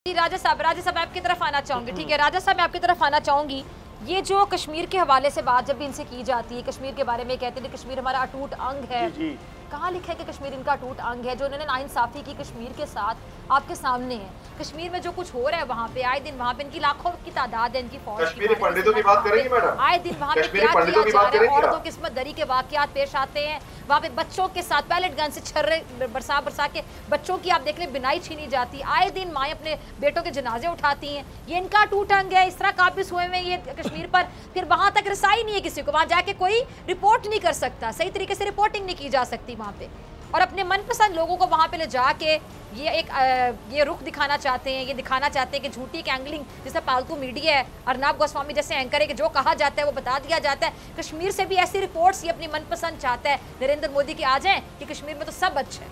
राजा साहब आपकी तरफ आना चाहूंगी। ठीक है राजा साहब, मैं आपकी तरफ आना चाहूंगी। ये जो कश्मीर के हवाले से बात जब भी इनसे की जाती है, कश्मीर के बारे में कहते हैं कश्मीर हमारा अटूट अंग है। जी। कहाँ लिखा है कि कश्मीर इनका अटूट अंग है? जो उन्होंने नाइंसाफी की कश्मीर के साथ आपके सामने है। कश्मीर में जो कुछ हो रहा है वहाँ पे, आए दिन वहाँ पे इनकी लाखों की तादाद है, इनकी फौज कश्मीरी पंडितों की बात करेंगे मैडम? आए दिन वहाँ पे क्या किया जा रहा है, औरतों की किस्मत दरी के वाकयात पेश आते हैं। वहाँ पे बच्चों के साथ पैलेट गन से छर्रे बरसा के बच्चों की आप देख लें बिनाई छीनी जाती। आए दिन माएँ अपने बेटों के जनाजे उठाती हैं। ये इनका अटूट अंग है। इस तरह काबिज हुए हैं ये कश्मीर पर, फिर वहाँ तक रसाई नहीं है किसी को। वहाँ जाके कोई रिपोर्ट नहीं कर सकता, सही तरीके से रिपोर्टिंग नहीं की जा सकती वहाँ पे। और अपने मनपसंद लोगों को वहाँ पे ले जाके ये रुख दिखाना चाहते हैं, ये दिखाना चाहते हैं कि झूठी एक एंगलिंग, जैसे पालतू मीडिया है, अर्नब गोस्वामी जैसे एंकर है कि जो कहा जाता है वो बता दिया जाता है। कश्मीर से भी ऐसी रिपोर्ट्स ये अपनी मनपसंद चाहता है नरेंद्र मोदी की आ जाएं कि कश्मीर में तो सब अच्छा है।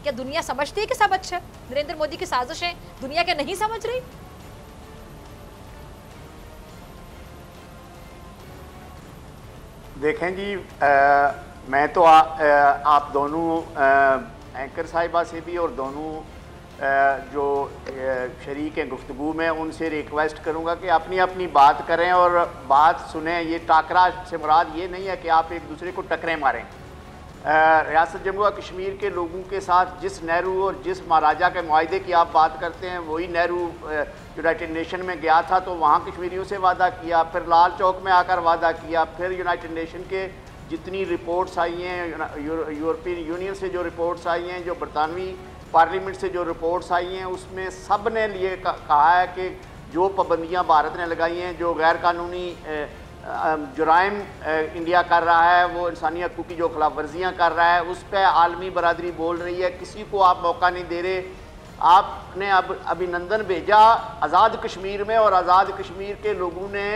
क्या दुनिया समझती है कि सब अच्छा है? नरेंद्र मोदी की साजिशें दुनिया क्या नहीं समझ रही? देखें जी, मैं तो आप दोनों एंकर साहिबा से भी और दोनों जो शरीक हैं गुफ्तगू में, उनसे रिक्वेस्ट करूंगा कि अपनी अपनी बात करें और बात सुने। ये टाकरा से मुराद ये नहीं है कि आप एक दूसरे को टकरें मारें। रियासत जम्मू और कश्मीर के लोगों के साथ जिस नेहरू और जिस महाराजा के मुआहदे की आप बात करते हैं, वही नेहरू यूनाइटेड नेशन में गया था तो वहाँ कश्मीरियों से वादा किया, फिर लाल चौक में आकर वादा किया, फिर यूनाइटेड नेशन के जितनी रिपोर्ट्स आई हैं, यूरोपियन यूनियन से जो रिपोर्ट्स आई हैं, जो बरतानवी पार्लियामेंट से जो रिपोर्ट्स आई हैं, उसमें सब ने ये कहा है कि जो पाबंदियाँ भारत ने लगाई हैं, जो गैर कानूनी जुराइम इंडिया कर रहा है, वो इंसानी हकूक़ की जो खिलाफ वर्जियाँ कर रहा है, उस पर आलमी बरादरी बोल रही है। किसी को आप मौका नहीं दे रहे। आपने अब अभिनंदन भेजा आज़ाद कश्मीर में और आज़ाद कश्मीर के लोगों ने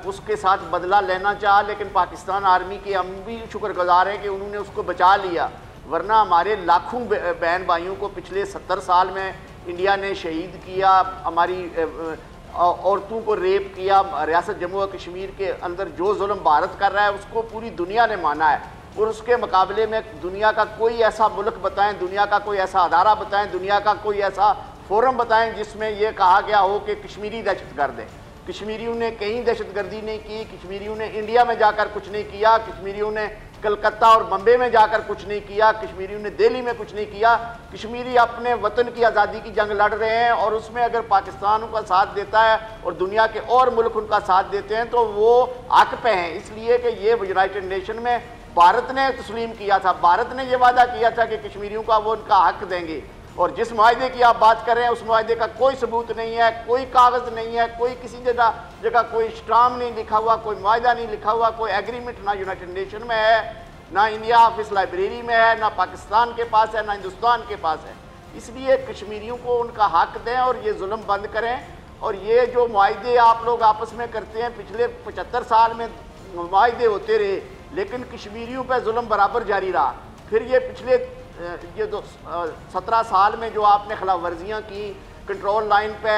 उसके साथ बदला लेना चाहा, लेकिन पाकिस्तान आर्मी के हम भी शुक्रगुजार हैं कि उन्होंने उसको बचा लिया। वरना हमारे लाखों बहन भाइयों को पिछले 70 साल में इंडिया ने शहीद किया, हमारी औरतों को रेप किया। रियासत जम्मू और कश्मीर के अंदर जो जुल्म भारत कर रहा है उसको पूरी दुनिया ने माना है, और उसके मुकाबले में दुनिया का कोई ऐसा मुल्क बताएं, दुनिया का कोई ऐसा अदारा बताएं, दुनिया का कोई ऐसा फोरम बताएं जिसमें यह कहा गया हो कि कश्मीरी दहशतगर्द है। कश्मीरियों ने कहीं दहशतगर्दी नहीं की, कश्मीरियों ने इंडिया में जाकर कुछ नहीं किया, कश्मीरियों ने कलकत्ता और बम्बे में जाकर कुछ नहीं किया, कश्मीरियों ने दिल्ली में कुछ नहीं किया। कश्मीरी अपने वतन की आज़ादी की जंग लड़ रहे हैं, और उसमें अगर पाकिस्तान उनका साथ देता है और दुनिया के और मुल्क उनका साथ देते हैं तो वो हक पे हैं। इसलिए कि ये यूनाइटेड नेशन में भारत ने तस्लीम किया था, भारत ने ये वादा किया था कि कश्मीरियों का वो उनका हक देंगे। और जिस मुआहदे की आप बात कर रहे हैं उस मुआहदे का कोई सबूत नहीं है, कोई कागज़ नहीं है, कोई किसी जगह कोई स्टाम्प नहीं लिखा हुआ, कोई मुआहदा नहीं लिखा हुआ, कोई एग्रीमेंट ना यूनाइटेड नेशन में है, ना इंडिया ऑफिस लाइब्रेरी में है, ना पाकिस्तान के पास है, ना हिंदुस्तान के पास है। इसलिए कश्मीरियों को उनका हक दें और ये जुल्म बंद करें। और ये जो मुआहदे आप लोग आपस में करते हैं, पिछले 75 साल में मुआहदे होते रहे, लेकिन कश्मीरियों पर जुल्म बराबर जारी रहा। फिर ये पिछले 17 साल में जो आपने खिलाफ वर्जियाँ की कंट्रोल लाइन पे,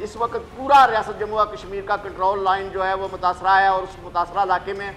इस वक्त पूरा रियासत जम्मू और कश्मीर का कंट्रोल लाइन जो है वो मुतासरा है, और उस मुतासरा इलाके में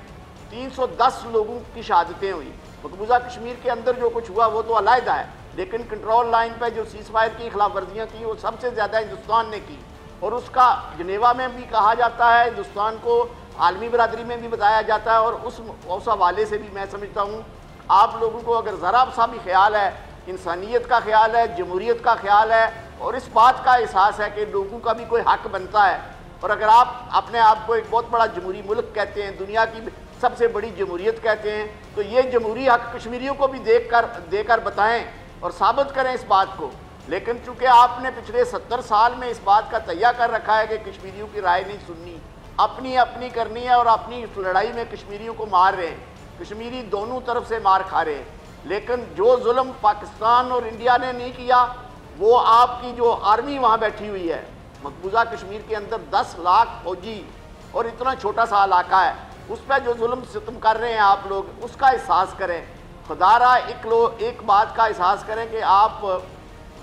310 लोगों की शहादतें हुई। मकबूजा कश्मीर के अंदर जो कुछ हुआ वो तो अलहदा है, लेकिन कंट्रोल लाइन पे जो सीज़ फायर की खिलाफ वर्जियाँ की वो सबसे ज़्यादा हिंदुस्तान ने की, और उसका जनेवा में भी कहा जाता है, हिंदुस्तान को आलमी बरादरी में भी बताया जाता है। और उस हवाले से भी मैं समझता हूँ आप लोगों को अगर ज़रा सा भी ख्याल है, इंसानियत का ख्याल है, जमहूरियत का ख्याल है, और इस बात का एहसास है कि लोगों का भी कोई हक बनता है, और अगर आप अपने आप को एक बहुत बड़ा जमहूरी मुल्क कहते हैं, दुनिया की सबसे बड़ी जमहूरियत कहते हैं, तो ये जमहूरी हक कश्मीरियों को भी देकर बताएं और साबित करें इस बात को। लेकिन चूँकि आपने पिछले 70 साल में इस बात का तैयार कर रखा है कि कश्मीरियों की राय नहीं सुननी, अपनी अपनी करनी है, और अपनी लड़ाई में कश्मीरियों को मार रहे हैं, कश्मीरी दोनों तरफ से मार खा रहे हैं। लेकिन जो जुल्म पाकिस्तान और इंडिया ने नहीं किया, वो आपकी जो आर्मी वहाँ बैठी हुई है मकबूजा कश्मीर के अंदर 10 लाख फौजी, और इतना छोटा सा इलाका है, उस पर जो जुल्म सितम कर रहे हैं आप लोग, उसका एहसास करें। खुदारा एक बात का एहसास करें कि आप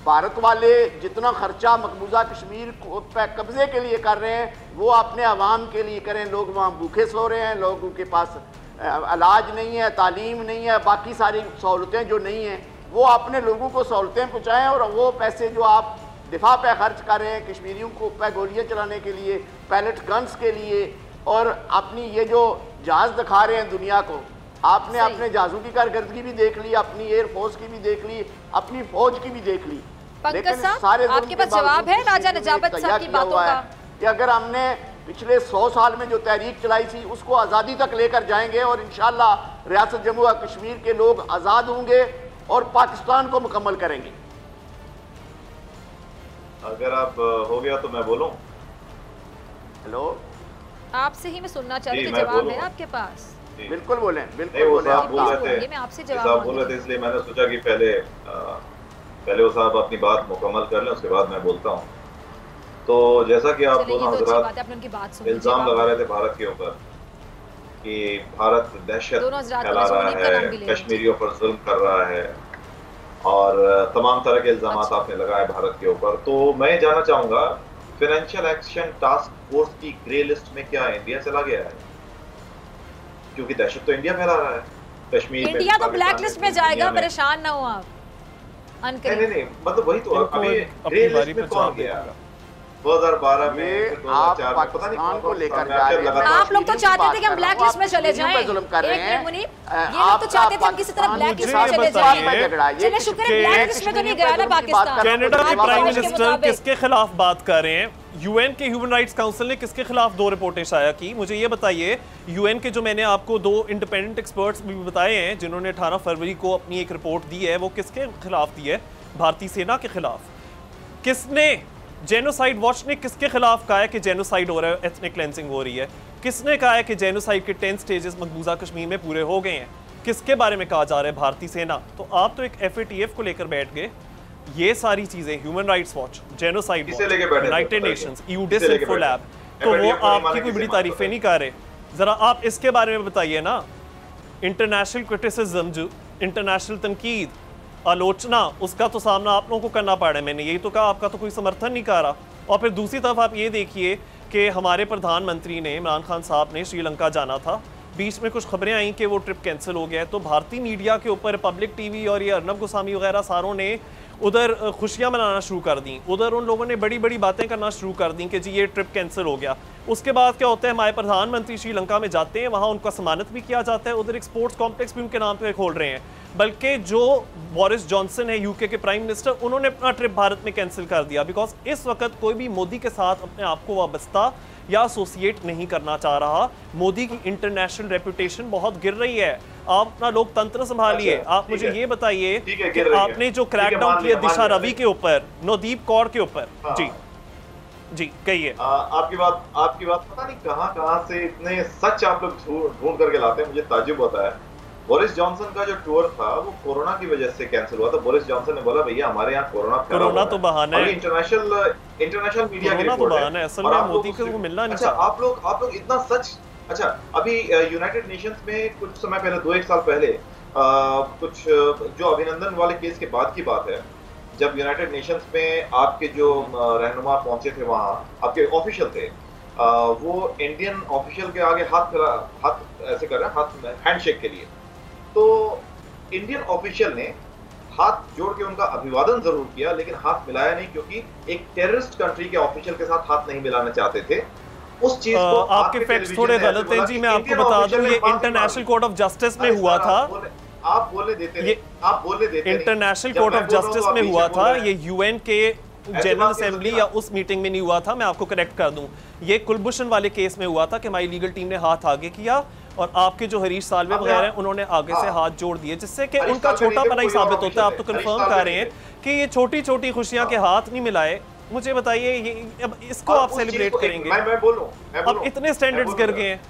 भारत वाले जितना खर्चा मकबूजा कश्मीर पे कब्ज़े के लिए कर रहे हैं वो अपने अवाम के लिए करें। लोग वहाँ भूखे सो रहे हैं, लोगों के पास इलाज नहीं है, तालीम नहीं है, बाकी सारी सहूलतें जो नहीं हैं, वो अपने लोगों को सहूलतें पहुँचाएँ, और वो पैसे जो आप दिफा पे खर्च कर रहे हैं, कश्मीरियों को पे गोलियाँ चलाने के लिए, पैलेट गन्स के लिए, और अपनी ये जो जहाज़ दिखा रहे हैं दुनिया को, आपने अपने जहाज़ों की कारकर्दगी भी देख ली, अपनी एयरफोर्स की भी देख ली, अपनी फौज की भी देख ली। पंकज साहब, आपके पास जवाब है राजा नजाबत साहब की बातों का? कि अगर हमने पिछले 100 साल में जो तहरीक चलाई थी उसको आज़ादी तक लेकर जाएंगे और इंशाअल्लाह रियासत जम्मू और कश्मीर के लोग आज़ाद होंगे और पाकिस्तान को मुकम्मल करेंगे। अगर आप हो गया तो मैं बोलूं? हेलो, आपसे ही मैं सुनना चाहती हूँ, जवाब है आपके पास? बिल्कुल बोलें, बिल्कुल बोलें। आप बोल रहे थे, मैं आपसे जवाब बोल रहे थे, इसलिए मैंने सोचा कि पहले वो साहब अपनी बात मुकम्मल कर लें, उसके बाद मैं बोलता हूँ। तो जैसा कि आप दोनों हज़रात इल्ज़ाम लगा रहे थे भारत के ऊपर कि भारत दहशत फैला रहा है, कश्मीरियों पर जुल्म कर रहा है और तमाम तरह के इल्ज़ाम आपने लगाए भारत के ऊपर, तो मैं जानना चाहूँगा फाइनेंशियल एक्शन टास्क फोर्स की ग्रे लिस्ट में क्या इंडिया चला गया है? क्योंकि दहशत तो इंडिया फैला रहा है कश्मीर में। इंडिया तो ब्लैक लिस्ट में जाएगा, परेशान ना हो आप। नहीं, मतलब वही तो अभी ग्रे लिस्ट में कौन गया? 2012 में, 2004 में, पता नहीं को लेकर जा रहे हैं। आप लोग तो चाहते थे कि हम ब्लैक लिस्ट में चले जाएं। ये लोग तो चाहते थे हम किसी तरह ब्लैक लिस्ट में चले जाएं। चलिए शुक्र है ब्लैक लिस्ट में तो नहीं गया ना पाकिस्तान। कनाडा के प्राइम मिनिस्टर किसके खिलाफ बात कर रहे हैं? यूएन के ह्यूमन राइट्स काउंसिल ने किसके खिलाफ 2 रिपोर्टें शाया की? मुझे ये बताइए, यूएन के जो मैंने आपको 2 इंडिपेंडेंट एक्सपर्ट्स भी बताए हैं जिन्होंने 18 फरवरी को अपनी एक रिपोर्ट दी है, वो किसके खिलाफ दी है? भारतीय सेना के खिलाफ। किसने, जेनोसाइड वॉच ने किसके खिलाफ कहा है कि जेनोसाइड हो रहा है, एथनिक क्लेंसिंग हो रही है? किसने कहा है कि जेनोसाइड के 10 स्टेजेस मकबूजा कश्मीर में पूरे हो गए हैं? किसके बारे में कहा जा रहा है? भारतीय सेना। तो आप तो एक FATF को लेकर बैठ गए। ये सारी चीजें, human rights watch, genocide watch, United Nations, EUDIS, तो वो आपकी कोई बड़ी तारीफें नहीं कर रहे। जरा आप इसके बारे में बताइए ना। इंटरनेशनल क्रिटिसिज्म, जो इंटरनेशनल तनकीद, आलोचना, उसका तो सामना आप लोगों को करना पड़ रहा है। मैंने यही तो कहा, आपका तो कोई समर्थन नहीं कर रहा। और फिर दूसरी तरफ आप ये देखिए कि हमारे प्रधानमंत्री ने, इमरान खान साहब ने श्रीलंका जाना था, बीच में कुछ खबरें आई कि वो ट्रिप कैंसिल हो गया है, तो भारतीय मीडिया के ऊपर रिपब्लिक टीवी और ये अर्नब गोस्वामी वगैरह सारों ने उधर खुशियां मनाना शुरू कर दी। उधर उन लोगों ने बड़ी बड़ी बातें करना शुरू कर दी कि जी ये ट्रिप कैंसिल हो गया। उसके बाद क्या होता है, हमारे प्रधानमंत्री श्रीलंका में जाते हैं, वहाँ उनका सम्मानित भी किया जाता है, उधर एक स्पोर्ट्स कॉम्प्लेक्स भी उनके नाम पे खोल रहे हैं। बल्कि जो बोरिस जॉनसन है यूके के प्राइम मिनिस्टर, उन्होंने अपना ट्रिप भारत में कैंसिल कर दिया, बिकॉज इस वक्त कोई भी मोदी के साथ अपने आप को वाबस्ता या एसोसिएट नहीं करना चाह रहा। मोदी की इंटरनेशनल रेपुटेशन बहुत गिर रही है। आप अपना लोक तंत्र संभालिए। आप मुझे ये बताइए कि आपने जो क्रैकडाउन किया दिशा रवि के ऊपर, नवदीप कौर के ऊपर, जी कहिए। आपकी बात पता नहीं कहां से इतने सच आप लोग ढूंढ करके लाते हैं, मुझे ताज्जुब होता है। बोरिस जॉनसन का जो टूर था वो कोरोना की वजह से कैंसिल हुआ था। बोरिस जॉनसन ने बोला भैया हमारे यहाँ कोरोना तो बहाना है, इंटरनेशनल मीडिया की रिपोर्ट है, असल में मोदी को मिलना नहीं। अच्छा आप लोग इतना सच। अच्छा अभी यूनाइटेड नेशंस में कुछ समय पहले, 2-1 साल पहले, कुछ जो अभिनंदन वाले केस के बाद की बात है, जब यूनाइटेड नेशंस में आपके जो रहनुमा पहुंचे थे, वहाँ आपके ऑफिशियल थे, वो इंडियन ऑफिशियल के आगे हाथ ऐसे कर रहे हैं, हाथ हैंडशेक के लिए। तो इंडियन ऑफिशियल ने हाथ जोड़ के उनका अभिवादन जरूर किया, लेकिन हाथ मिलाया नहीं, क्योंकि एक टेररिस्ट कंट्री के ऑफिशियल के साथ हाथ नहीं मिलाना चाहते थे। उस चीज को आपके फैक्ट्स थोड़े गलत हैं जी, मैं आपको बता दूं, ये इंटरनेशनल कोर्ट ऑफ जस्टिस में हुआ था। आप बोलने देते इंटरनेशनल कोर्ट ऑफ जस्टिस में हुआ था, ये यूएन के जनरल असेंबली या उस मीटिंग में नहीं हुआ था। मैं आपको करेक्ट कर दूं, ये कुलभूषण वाले केस में हुआ था कि हमारी लीगल टीम ने हाथ आगे किया और आपके जो हरीश साल्वे वगैरह हैं उन्होंने आगे से हाथ जोड़ दिए, जिससे कि उनका छोटा पना ही साबित होता है। आप तो कंफर्म कर रहे हैं कि ये छोटी छोटी खुशियां के हाथ नहीं मिलाए। मुझे बताइए, ये अब इसको आप सेलिब्रेट करेंगे? मैं बोलूं, अब इतने स्टैंडर्ड्स गिर गए हैं।